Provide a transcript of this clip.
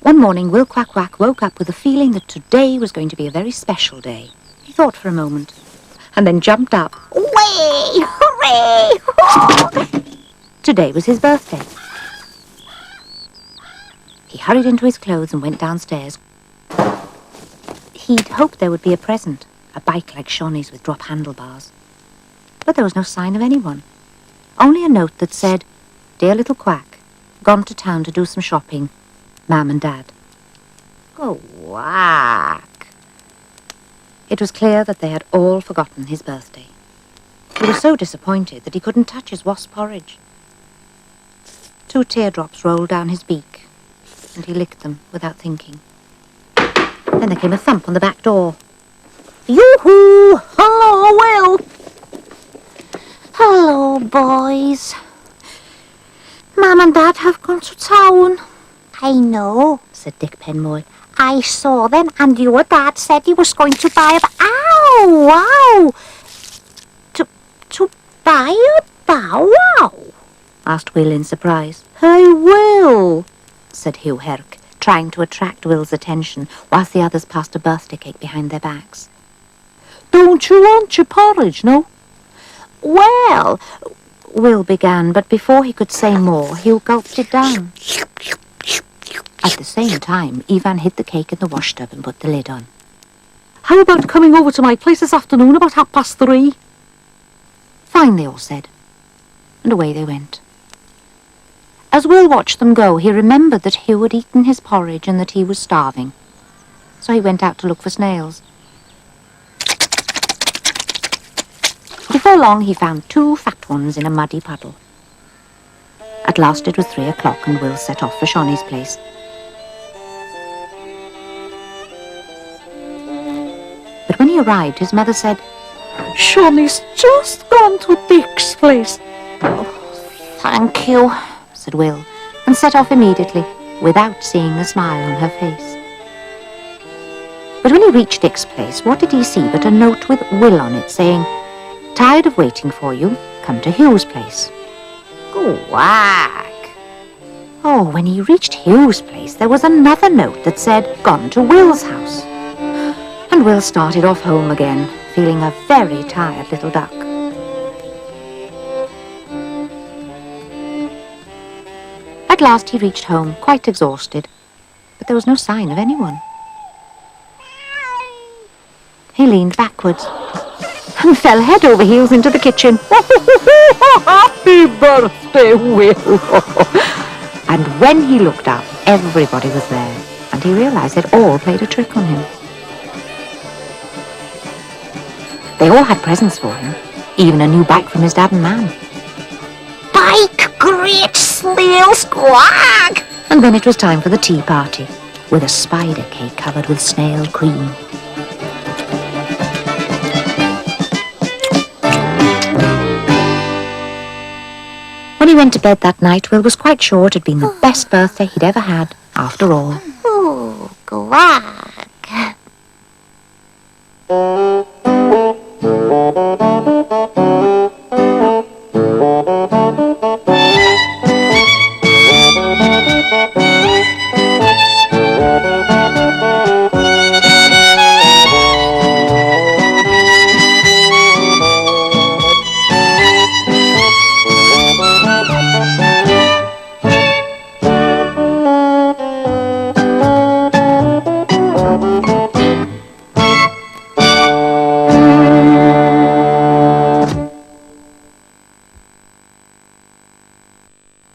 One morning, Will Quack Quack woke up with a feeling that today was going to be a very special day. He thought for a moment, and then jumped up. Way! Hooray! Today was his birthday. He hurried into his clothes and went downstairs. He'd hoped there would be a present, a bike like Shawnee's with drop handlebars. But there was no sign of anyone. Only a note that said, "Dear little Quack, gone to town to do some shopping. Mam and Dad." Quack! It was clear that they had all forgotten his birthday. He was so disappointed that he couldn't touch his wasp porridge. 2 teardrops rolled down his beak, and he licked them without thinking. Then there came a thump on the back door. Yoo-hoo! Hello, Will! Hello, boys. Mum and Dad have gone to town. I know, said Dick Penmoy. I saw them, and your dad said he was going to buy a... Ow! Wow! To buy a bow wow? Asked Will in surprise. "Hey, Will," said Hugh Herrick, trying to attract Will's attention whilst the others passed a birthday cake behind their backs. "Don't you want your porridge, no?" Well, Will began, but before he could say more, Hugh gulped it down. At the same time, Ivan hid the cake in the wash tub and put the lid on. "How about coming over to my place this afternoon about 3:30? "Fine," they all said, and away they went. As Will watched them go, he remembered that Hugh had eaten his porridge and that he was starving. So he went out to look for snails. Before long, he found 2 fat ones in a muddy puddle. At last it was 3 o'clock and Will set off for Shawnee's place. But when he arrived, his mother said, "Shawnee's just gone to Dick's place." Oh, thank you, said Will, and set off immediately, without seeing the smile on her face. But when he reached Dick's place, what did he see but a note with Will on it saying, "Tired of waiting for you, come to Hugh's place." Quack! Oh, when he reached Hugh's place, there was another note that said, "Gone to Will's house." And Will started off home again, feeling a very tired little duck. At last he reached home, quite exhausted, but there was no sign of anyone. He leaned backwards and fell head over heels into the kitchen. Happy birthday, Will! And when he looked up, everybody was there, and he realized they'd all played a trick on him. They all had presents for him, even a new bike from his dad and Mam. Bike, great snails, Quack! And then it was time for the tea party, with a spider cake covered with snail cream. When he went to bed that night, Will was quite sure it had been the best birthday he'd ever had, after all. Ooh, Quack!